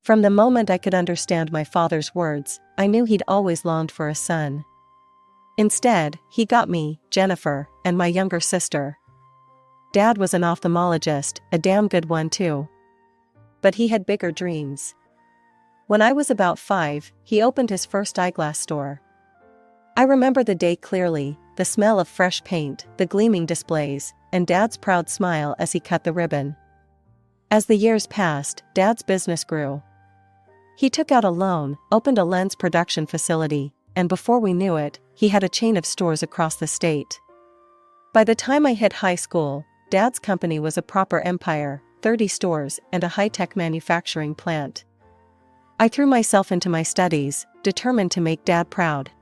From the moment I could understand my father's words, I knew he'd always longed for a son. Instead, he got me, Jennifer, and my younger sister. Dad was an ophthalmologist, a damn good one too. But he had bigger dreams. When I was about 5, he opened his first eyeglass store. I remember the day clearly, the smell of fresh paint, the gleaming displays, and Dad's proud smile as he cut the ribbon. As the years passed, Dad's business grew. He took out a loan, opened a lens production facility, and before we knew it, he had a chain of stores across the state. By the time I hit high school, Dad's company was a proper empire, 30 stores and a high-tech manufacturing plant. I threw myself into my studies, determined to make Dad proud.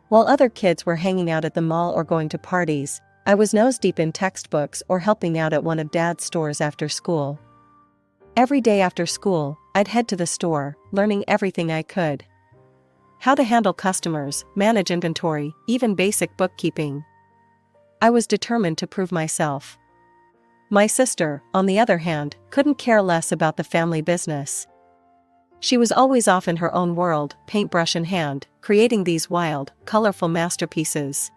While other kids were hanging out at the mall or going to parties, I was nose-deep in textbooks or helping out at one of Dad's stores after school. Every day after school, I'd head to the store, learning everything I could. How to handle customers, manage inventory, even basic bookkeeping. I was determined to prove myself. My sister, on the other hand, couldn't care less about the family business. She was always off in her own world, paintbrush in hand, creating these wild, colorful masterpieces.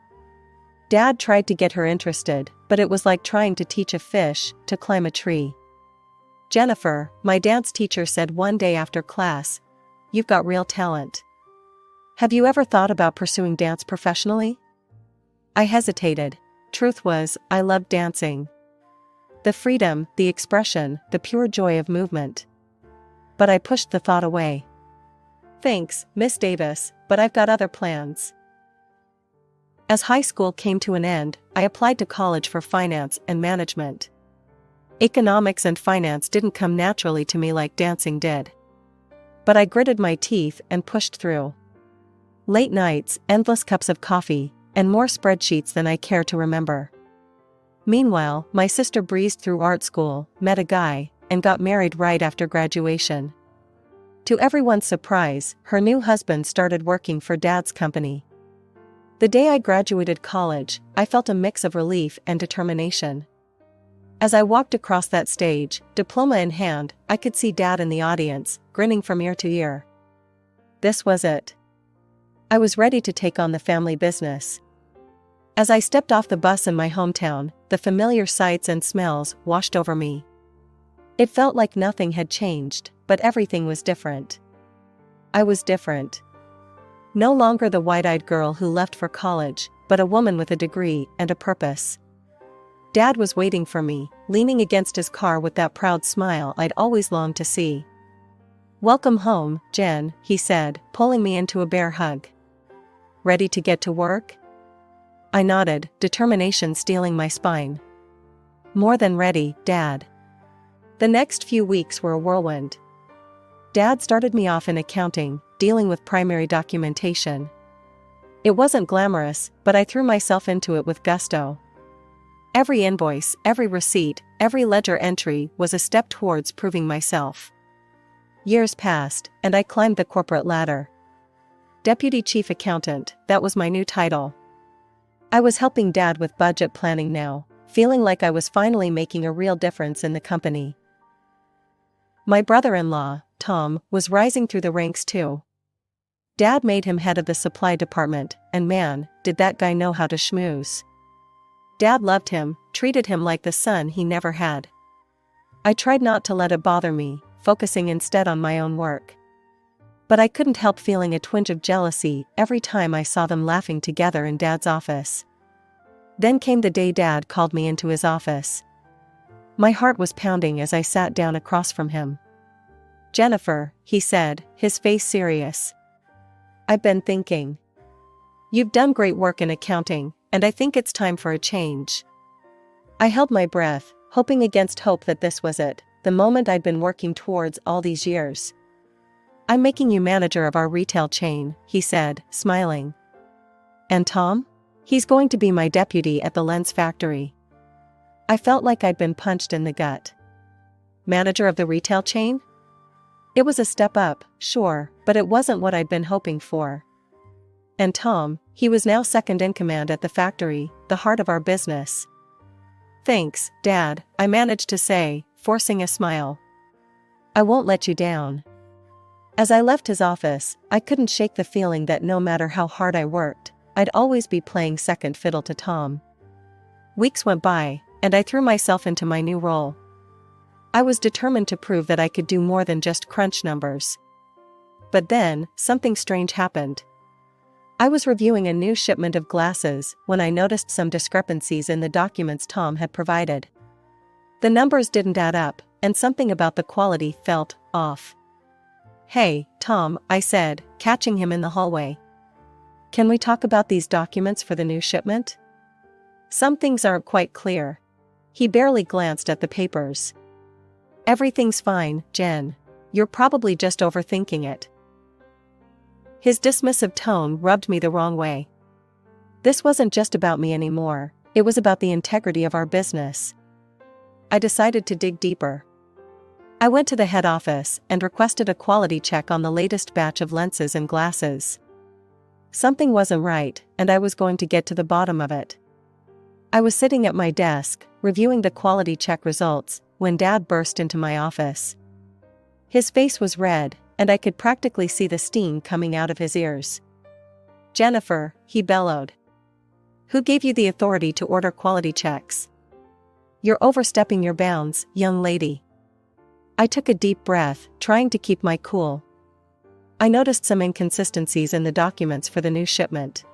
Dad tried to get her interested, but it was like trying to teach a fish to climb a tree. Jennifer, my dance teacher, said one day after class, "You've got real talent. Have you ever thought about pursuing dance professionally?" I hesitated. Truth was, I loved dancing. The freedom, the expression, the pure joy of movement. But I pushed the thought away. "Thanks, Miss Davis, but I've got other plans." As high school came to an end, I applied to college for finance and management. Economics and finance didn't come naturally to me like dancing did. But I gritted my teeth and pushed through. Late nights, endless cups of coffee, and more spreadsheets than I care to remember. Meanwhile, my sister breezed through art school, met a guy, and got married right after graduation. To everyone's surprise, her new husband started working for Dad's company. The day I graduated college, I felt a mix of relief and determination. As I walked across that stage, diploma in hand, I could see Dad in the audience, grinning from ear to ear. This was it. I was ready to take on the family business. As I stepped off the bus in my hometown, the familiar sights and smells washed over me. It felt like nothing had changed, but everything was different. I was different. No longer the wide-eyed girl who left for college, but a woman with a degree and a purpose. Dad was waiting for me, leaning against his car with that proud smile I'd always longed to see. "Welcome home, Jen," he said, pulling me into a bear hug. "Ready to get to work?" I nodded, determination stealing my spine. "More than ready, Dad." The next few weeks were a whirlwind. Dad started me off in accounting, dealing with primary documentation. It wasn't glamorous, but I threw myself into it with gusto. Every invoice, every receipt, every ledger entry was a step towards proving myself. Years passed, and I climbed the corporate ladder. Deputy Chief Accountant, that was my new title. I was helping Dad with budget planning now, feeling like I was finally making a real difference in the company. My brother-in-law, Tom, was rising through the ranks too. Dad made him head of the supply department, and man, did that guy know how to schmooze. Dad loved him, treated him like the son he never had. I tried not to let it bother me, focusing instead on my own work. But I couldn't help feeling a twinge of jealousy every time I saw them laughing together in Dad's office. Then came the day Dad called me into his office. My heart was pounding as I sat down across from him. "Jennifer," he said, his face serious. "I've been thinking. You've done great work in accounting, and I think it's time for a change." I held my breath, hoping against hope that this was it, the moment I'd been working towards all these years. "I'm making you manager of our retail chain," he said, smiling. "And Tom? He's going to be my deputy at the lens factory." I felt like I'd been punched in the gut. Manager of the retail chain? It was a step up, sure, but it wasn't what I'd been hoping for. And Tom, he was now second in command at the factory, the heart of our business. "Thanks, Dad," I managed to say, forcing a smile. "I won't let you down." As I left his office, I couldn't shake the feeling that no matter how hard I worked, I'd always be playing second fiddle to Tom. Weeks went by, and I threw myself into my new role. I was determined to prove that I could do more than just crunch numbers. But then, something strange happened. I was reviewing a new shipment of glasses when I noticed some discrepancies in the documents Tom had provided. The numbers didn't add up, and something about the quality felt off. "Hey, Tom," I said, catching him in the hallway. "Can we talk about these documents for the new shipment? Some things aren't quite clear." He barely glanced at the papers. "Everything's fine, Jen. You're probably just overthinking it." His dismissive tone rubbed me the wrong way. This wasn't just about me anymore, it was about the integrity of our business. I decided to dig deeper. I went to the head office and requested a quality check on the latest batch of lenses and glasses. Something wasn't right, and I was going to get to the bottom of it. I was sitting at my desk, reviewing the quality check results, when Dad burst into my office. His face was red, and I could practically see the steam coming out of his ears. "Jennifer," he bellowed. "Who gave you the authority to order quality checks? You're overstepping your bounds, young lady." I took a deep breath, trying to keep my cool. I noticed some inconsistencies in the documents for the new shipment.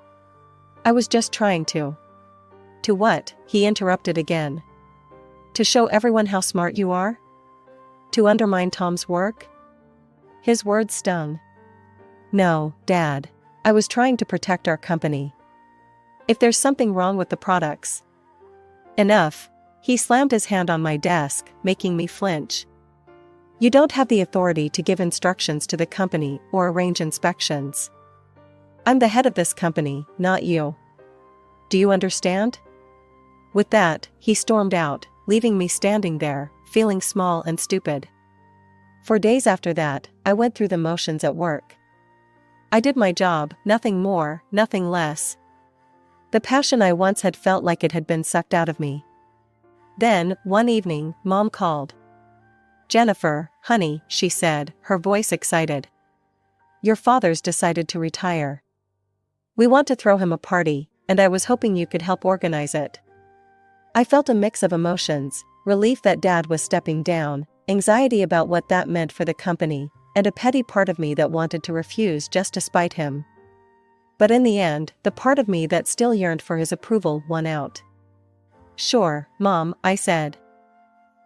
I was just trying to. "To what?" he interrupted again. "To show everyone how smart you are? To undermine Tom's work?" His words stung. "No, Dad. I was trying to protect our company. If there's something wrong with the products..." "Enough." He slammed his hand on my desk, making me flinch. "You don't have the authority to give instructions to the company or arrange inspections. I'm the head of this company, not you. Do you understand?" With that, he stormed out, leaving me standing there, feeling small and stupid. For days after that, I went through the motions at work. I did my job, nothing more, nothing less. The passion I once had felt like it had been sucked out of me. Then, one evening, Mom called. "Jennifer, honey," she said, her voice excited. "Your father's decided to retire. We want to throw him a party, and I was hoping you could help organize it." I felt a mix of emotions, relief that Dad was stepping down, anxiety about what that meant for the company, and a petty part of me that wanted to refuse just to spite him. But in the end, the part of me that still yearned for his approval won out. "Sure, Mom," I said.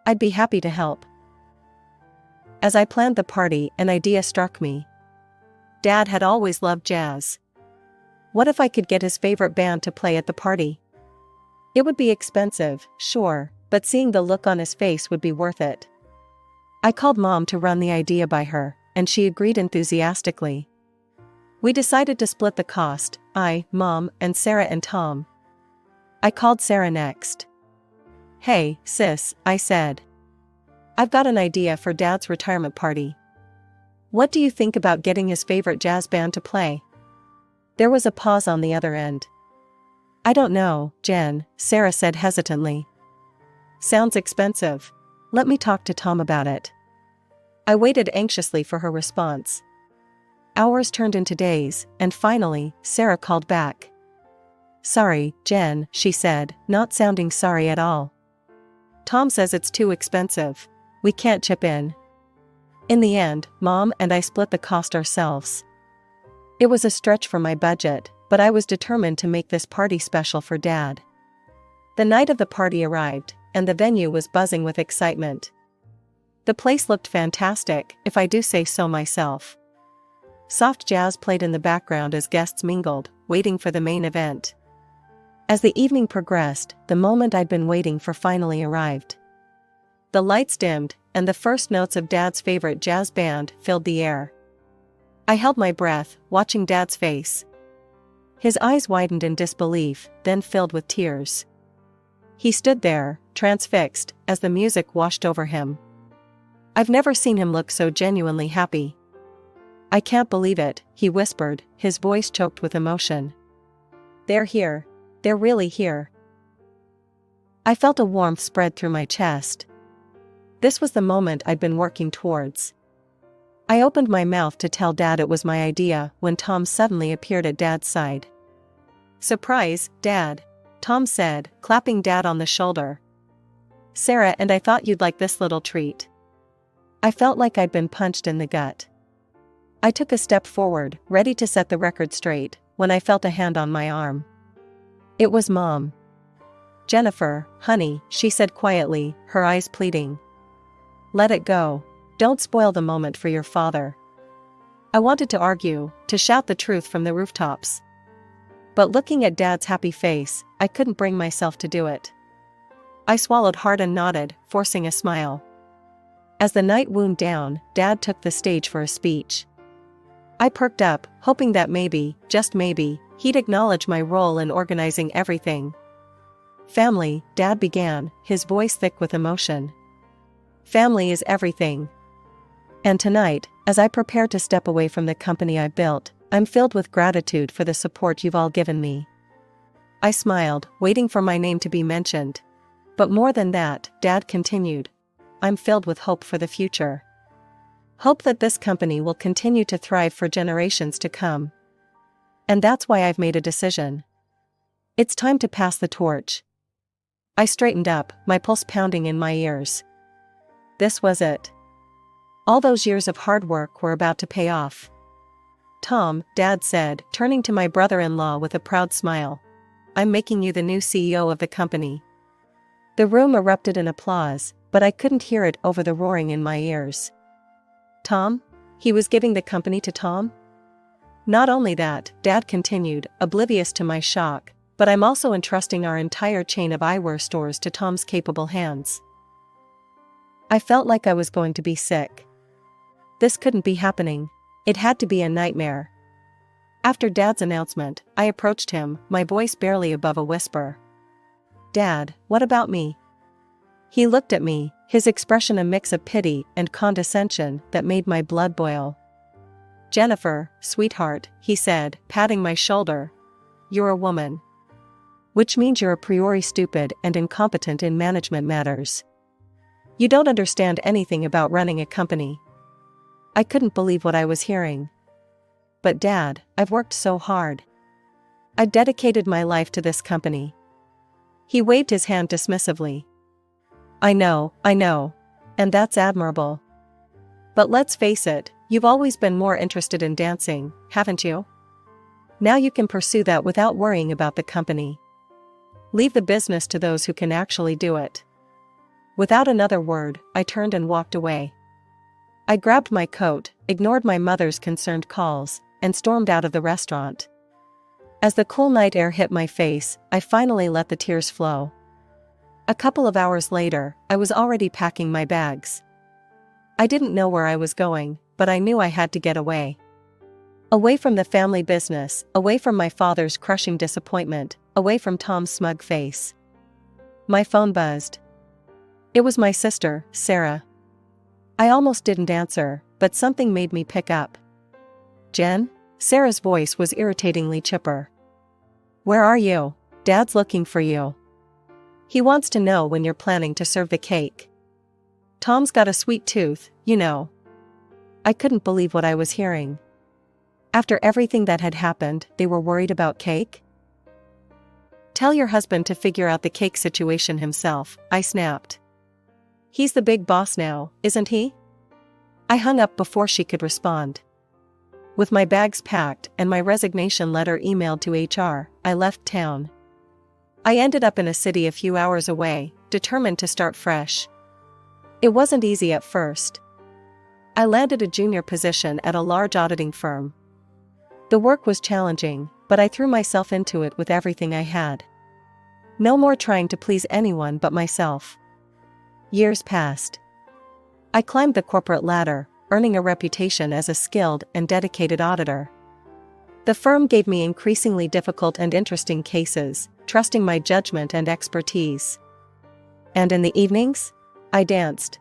"I'd be happy to help." As I planned the party, an idea struck me. Dad had always loved jazz. What if I could get his favorite band to play at the party? It would be expensive, sure, but seeing the look on his face would be worth it. I called Mom to run the idea by her, and she agreed enthusiastically. We decided to split the cost, I, Mom, and Sarah and Tom. I called Sarah next. "Hey, sis," I said. "I've got an idea for Dad's retirement party. What do you think about getting his favorite jazz band to play?" There was a pause on the other end. "I don't know, Jen," Sarah said hesitantly. "Sounds expensive. Let me talk to Tom about it." I waited anxiously for her response. Hours turned into days, and finally, Sarah called back. "Sorry, Jen," she said, not sounding sorry at all. "Tom says it's too expensive. We can't chip in." In the end, Mom and I split the cost ourselves. It was a stretch for my budget, but I was determined to make this party special for Dad. The night of the party arrived, and the venue was buzzing with excitement. The place looked fantastic, if I do say so myself. Soft jazz played in the background as guests mingled, waiting for the main event. As the evening progressed, the moment I'd been waiting for finally arrived. The lights dimmed, and the first notes of Dad's favorite jazz band filled the air. I held my breath, watching Dad's face. His eyes widened in disbelief, then filled with tears. He stood there, transfixed, as the music washed over him. I've never seen him look so genuinely happy. "I can't believe it," he whispered, his voice choked with emotion. "They're here. They're really here." I felt a warmth spread through my chest. This was the moment I'd been working towards. I opened my mouth to tell Dad it was my idea when Tom suddenly appeared at Dad's side. "Surprise, Dad," Tom said, clapping Dad on the shoulder. "Sarah and I thought you'd like this little treat." I felt like I'd been punched in the gut. I took a step forward, ready to set the record straight, when I felt a hand on my arm. It was Mom. "Jennifer, honey," she said quietly, her eyes pleading. "Let it go. Don't spoil the moment for your father." I wanted to argue, to shout the truth from the rooftops. But looking at Dad's happy face, I couldn't bring myself to do it. I swallowed hard and nodded, forcing a smile. As the night wound down, Dad took the stage for a speech. I perked up, hoping that maybe, just maybe, he'd acknowledge my role in organizing everything. "Family," Dad began, his voice thick with emotion. "Family is everything. And tonight, as I prepare to step away from the company I built, I'm filled with gratitude for the support you've all given me." I smiled, waiting for my name to be mentioned. "But more than that," Dad continued, "I'm filled with hope for the future. Hope that this company will continue to thrive for generations to come. And that's why I've made a decision. It's time to pass the torch." I straightened up, my pulse pounding in my ears. This was it. All those years of hard work were about to pay off. "Tom," Dad said, turning to my brother-in-law with a proud smile, "I'm making you the new CEO of the company." The room erupted in applause, but I couldn't hear it over the roaring in my ears. "Tom? He was giving the company to Tom?" "Not only that," Dad continued, oblivious to my shock, "but I'm also entrusting our entire chain of eyewear stores to Tom's capable hands." I felt like I was going to be sick. This couldn't be happening. It had to be a nightmare. After Dad's announcement, I approached him, my voice barely above a whisper. "Dad, what about me?" He looked at me, his expression a mix of pity and condescension that made my blood boil. "Jennifer, sweetheart," he said, patting my shoulder, "you're a woman. Which means you're a priori stupid and incompetent in management matters. You don't understand anything about running a company." I couldn't believe what I was hearing. "But Dad, I've worked so hard. I dedicated my life to this company." He waved his hand dismissively. I know. And that's admirable. But let's face it, you've always been more interested in dancing, haven't you? Now you can pursue that without worrying about the company. Leave the business to those who can actually do it." Without another word, I turned and walked away. I grabbed my coat, ignored my mother's concerned calls, and stormed out of the restaurant. As the cool night air hit my face, I finally let the tears flow. A couple of hours later, I was already packing my bags. I didn't know where I was going, but I knew I had to get away. Away from the family business, away from my father's crushing disappointment, away from Tom's smug face. My phone buzzed. It was my sister, Sarah. I almost didn't answer, but something made me pick up. "Jen?" Sarah's voice was irritatingly chipper. "Where are you? Dad's looking for you. He wants to know when you're planning to serve the cake. Tom's got a sweet tooth, you know." I couldn't believe what I was hearing. After everything that had happened, they were worried about cake? "Tell your husband to figure out the cake situation himself," I snapped. "He's the big boss now, isn't he?" I hung up before she could respond. With my bags packed and my resignation letter emailed to HR, I left town. I ended up in a city a few hours away, determined to start fresh. It wasn't easy at first. I landed a junior position at a large auditing firm. The work was challenging, but I threw myself into it with everything I had. No more trying to please anyone but myself. Years passed. I climbed the corporate ladder, earning a reputation as a skilled and dedicated auditor. The firm gave me increasingly difficult and interesting cases, trusting my judgment and expertise. And in the evenings, I danced.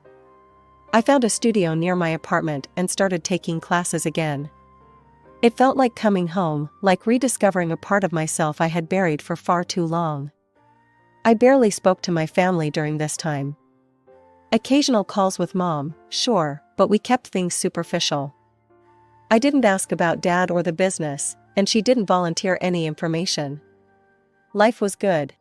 I found a studio near my apartment and started taking classes again. It felt like coming home, like rediscovering a part of myself I had buried for far too long. I barely spoke to my family during this time. Occasional calls with Mom, sure, but we kept things superficial. I didn't ask about Dad or the business, and she didn't volunteer any information. Life was good.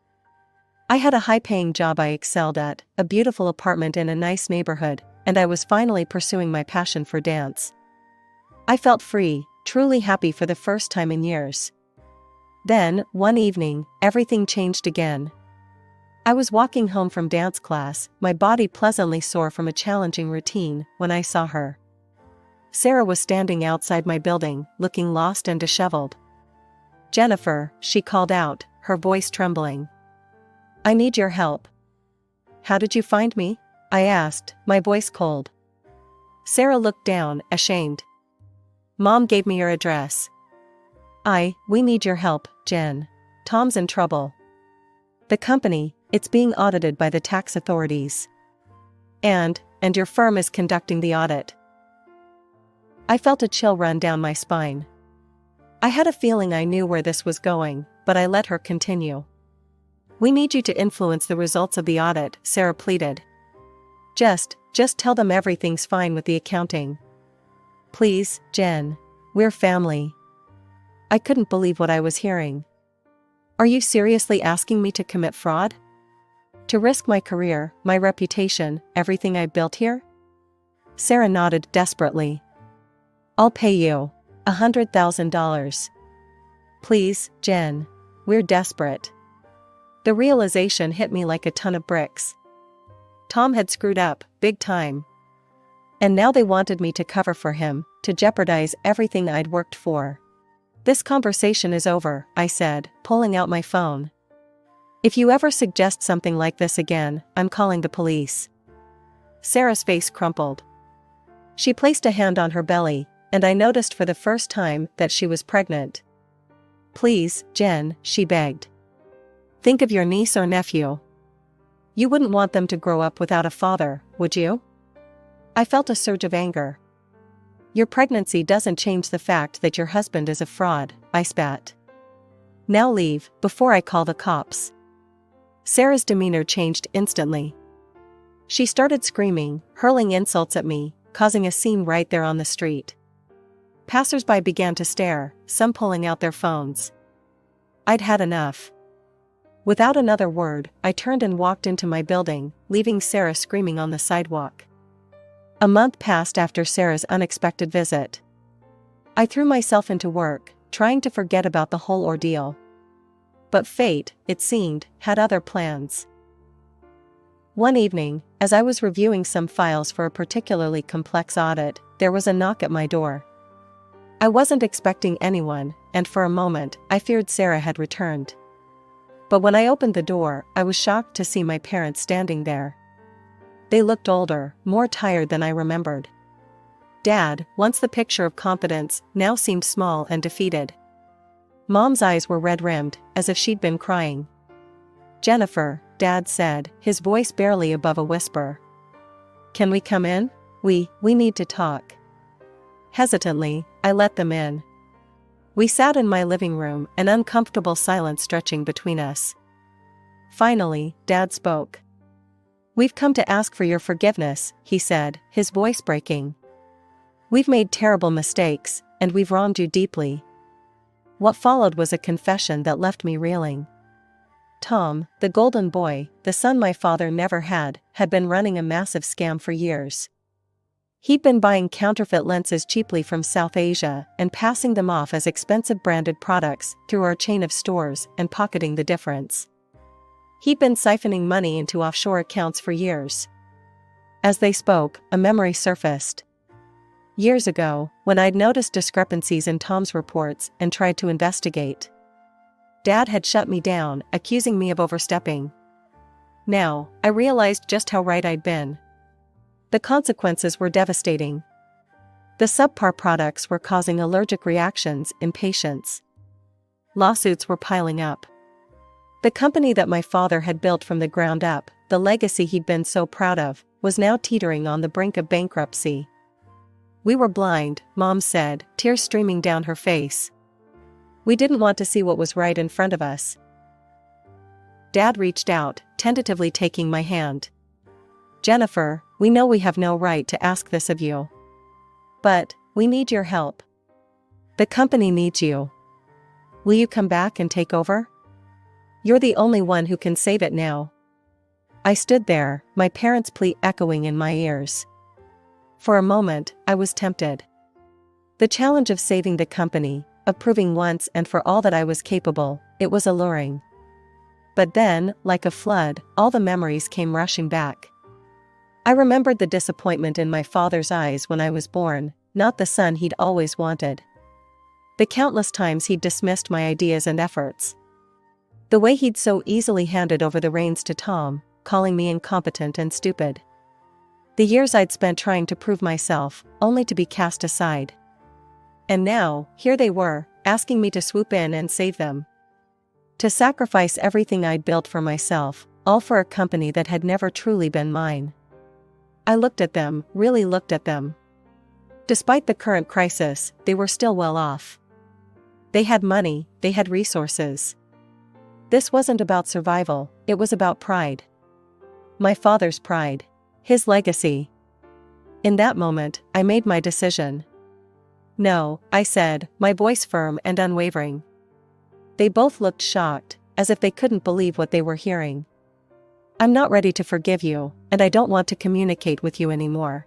I had a high-paying job I excelled at, a beautiful apartment in a nice neighborhood, and I was finally pursuing my passion for dance. I felt free, truly happy for the first time in years. Then, one evening, everything changed again. I was walking home from dance class, my body pleasantly sore from a challenging routine, when I saw her. Sarah was standing outside my building, looking lost and disheveled. "Jennifer," she called out, her voice trembling. "I need your help." "How did you find me?" I asked, my voice cold. Sarah looked down, ashamed. "Mom gave me your address." We need your help, Jen. Tom's in trouble. The company, it's being audited by the tax authorities. And your firm is conducting the audit." I felt a chill run down my spine. I had a feeling I knew where this was going, but I let her continue. "We need you to influence the results of the audit," Sarah pleaded. Just tell them everything's fine with the accounting. Please, Jen. We're family." I couldn't believe what I was hearing. "Are you seriously asking me to commit fraud? To risk my career, my reputation, everything I built here?" Sarah nodded desperately. "I'll pay you $100,000. Please, Jen. We're desperate." The realization hit me like a ton of bricks. Tom had screwed up, big time. And now they wanted me to cover for him, to jeopardize everything I'd worked for. "This conversation is over," I said, pulling out my phone. "If you ever suggest something like this again, I'm calling the police." Sarah's face crumpled. She placed a hand on her belly, and I noticed for the first time that she was pregnant. "Please, Jen," she begged. "Think of your niece or nephew. You wouldn't want them to grow up without a father, would you?" I felt a surge of anger. "Your pregnancy doesn't change the fact that your husband is a fraud," I spat. "Now leave, before I call the cops." Sarah's demeanor changed instantly. She started screaming, hurling insults at me, causing a scene right there on the street. Passers-by began to stare, some pulling out their phones. I'd had enough. Without another word, I turned and walked into my building, leaving Sarah screaming on the sidewalk. A month passed after Sarah's unexpected visit. I threw myself into work, trying to forget about the whole ordeal. But fate, it seemed, had other plans. One evening, as I was reviewing some files for a particularly complex audit, there was a knock at my door. I wasn't expecting anyone, and for a moment, I feared Sarah had returned. But when I opened the door, I was shocked to see my parents standing there. They looked older, more tired than I remembered. Dad, once the picture of confidence, now seemed small and defeated. Mom's eyes were red-rimmed, as if she'd been crying. "Jennifer," Dad said, his voice barely above a whisper. "Can we come in? We need to talk." Hesitantly, I let them in. We sat in my living room, an uncomfortable silence stretching between us. Finally, Dad spoke. "We've come to ask for your forgiveness," he said, his voice breaking. "We've made terrible mistakes, and we've wronged you deeply." What followed was a confession that left me reeling. Tom, the golden boy, the son my father never had been running a massive scam for years. He'd been buying counterfeit lenses cheaply from South Asia and passing them off as expensive branded products through our chain of stores and pocketing the difference. He'd been siphoning money into offshore accounts for years. As they spoke, a memory surfaced. Years ago, when I'd noticed discrepancies in Tom's reports and tried to investigate. Dad had shut me down, accusing me of overstepping. Now, I realized just how right I'd been. The consequences were devastating. The subpar products were causing allergic reactions in patients. Lawsuits were piling up. The company that my father had built from the ground up, the legacy he'd been so proud of, was now teetering on the brink of bankruptcy. "We were blind," Mom said, tears streaming down her face. "We didn't want to see what was right in front of us." Dad reached out, tentatively taking my hand. "Jennifer, We know we have no right to ask this of you. But, we need your help. The company needs you. Will you come back and take over? You're the only one who can save it now. I stood there, my parents' plea echoing in my ears. For a moment, I was tempted. The challenge of saving the company, of proving once and for all that I was capable, it was alluring. But then, like a flood, all the memories came rushing back. I remembered the disappointment in my father's eyes when I was born, not the son he'd always wanted. The countless times he'd dismissed my ideas and efforts. The way he'd so easily handed over the reins to Tom, calling me incompetent and stupid. The years I'd spent trying to prove myself, only to be cast aside. And now, here they were, asking me to swoop in and save them. To sacrifice everything I'd built for myself, all for a company that had never truly been mine. I looked at them, really looked at them. Despite the current crisis, they were still well off. They had money, they had resources. This wasn't about survival, it was about pride. My father's pride. His legacy. In that moment, I made my decision. No, I said, my voice firm and unwavering. They both looked shocked, as if they couldn't believe what they were hearing. I'm not ready to forgive you, and I don't want to communicate with you anymore.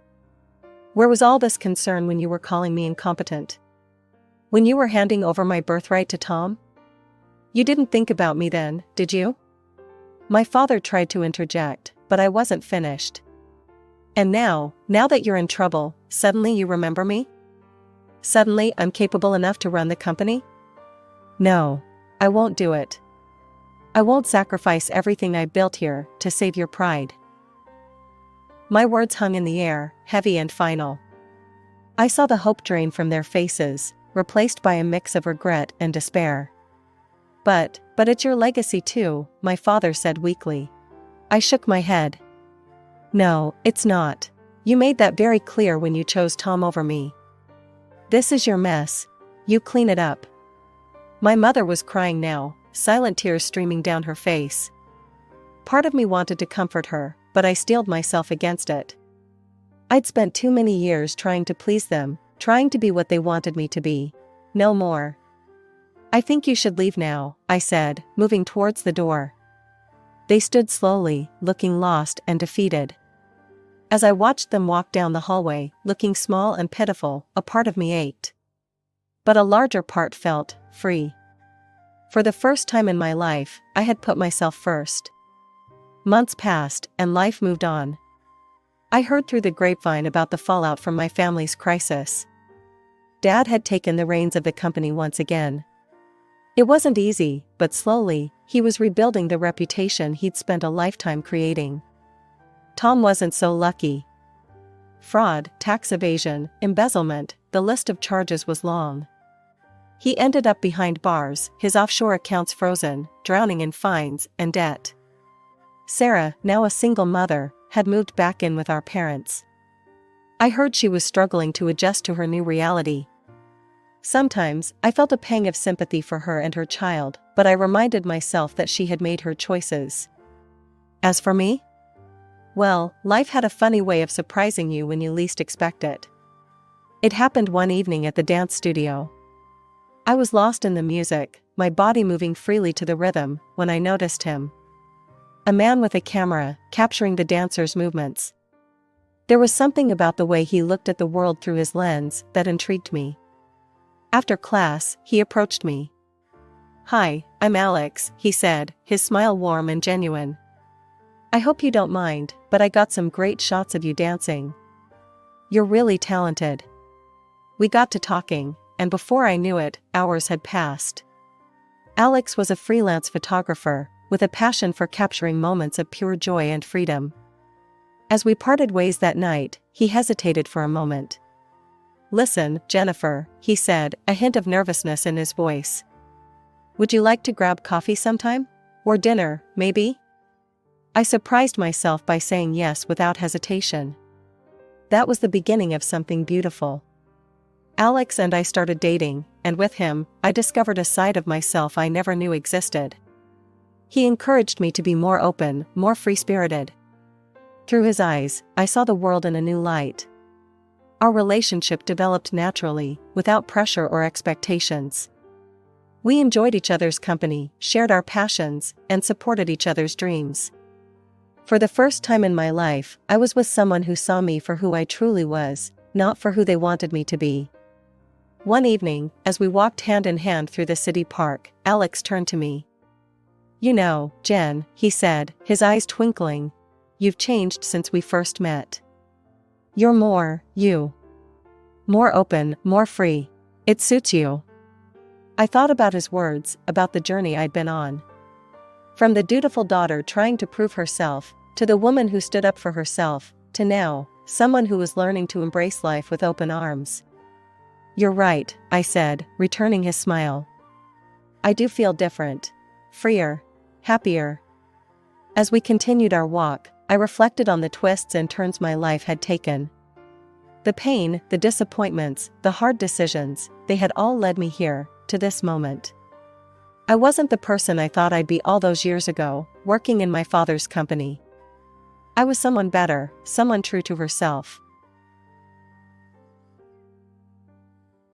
Where was all this concern when you were calling me incompetent? When you were handing over my birthright to Tom? You didn't think about me then, did you? My father tried to interject, but I wasn't finished. And now that you're in trouble, suddenly you remember me? Suddenly I'm capable enough to run the company? No, I won't do it. I won't sacrifice everything I built here to save your pride. My words hung in the air, heavy and final. I saw the hope drain from their faces, replaced by a mix of regret and despair. But it's your legacy too, my father said weakly. I shook my head. No, it's not. You made that very clear when you chose Tom over me. This is your mess. You clean it up. My mother was crying now, silent tears streaming down her face. Part of me wanted to comfort her, but I steeled myself against it. I'd spent too many years trying to please them, trying to be what they wanted me to be. No more. I think you should leave now, I said, moving towards the door. They stood slowly, looking lost and defeated. As I watched them walk down the hallway, looking small and pitiful, a part of me ached. But a larger part felt free. For the first time in my life, I had put myself first. Months passed, and life moved on. I heard through the grapevine about the fallout from my family's crisis. Dad had taken the reins of the company once again. It wasn't easy, but slowly, he was rebuilding the reputation he'd spent a lifetime creating. Tom wasn't so lucky. Fraud, tax evasion, embezzlement, the list of charges was long. He ended up behind bars, his offshore accounts frozen, drowning in fines and debt. Sarah, now a single mother, had moved back in with our parents. I heard she was struggling to adjust to her new reality. Sometimes, I felt a pang of sympathy for her and her child, but I reminded myself that she had made her choices. As for me? Well, life had a funny way of surprising you when you least expect it. It happened one evening at the dance studio. I was lost in the music, my body moving freely to the rhythm, when I noticed him. A man with a camera, capturing the dancer's movements. There was something about the way he looked at the world through his lens that intrigued me. After class, he approached me. "Hi, I'm Alex," he said, his smile warm and genuine. "I hope you don't mind, but I got some great shots of you dancing. You're really talented." We got to talking, and before I knew it, hours had passed. Alex was a freelance photographer, with a passion for capturing moments of pure joy and freedom. As we parted ways that night, he hesitated for a moment. "Listen, Jennifer," he said, a hint of nervousness in his voice. "Would you like to grab coffee sometime? Or dinner, maybe?" I surprised myself by saying yes without hesitation. That was the beginning of something beautiful. Alex and I started dating, and with him, I discovered a side of myself I never knew existed. He encouraged me to be more open, more free-spirited. Through his eyes, I saw the world in a new light. Our relationship developed naturally, without pressure or expectations. We enjoyed each other's company, shared our passions, and supported each other's dreams. For the first time in my life, I was with someone who saw me for who I truly was, not for who they wanted me to be. One evening, as we walked hand in hand through the city park, Alex turned to me. "You know, Jen," he said, his eyes twinkling, "you've changed since we first met. You're more, you. More open, more free. It suits you." I thought about his words, about the journey I'd been on. From the dutiful daughter trying to prove herself, to the woman who stood up for herself, to now, someone who was learning to embrace life with open arms. "You're right," I said, returning his smile. "I do feel different. Freer. Happier." As we continued our walk, I reflected on the twists and turns my life had taken. The pain, the disappointments, the hard decisions, they had all led me here, to this moment. I wasn't the person I thought I'd be all those years ago, working in my father's company. I was someone better, someone true to herself.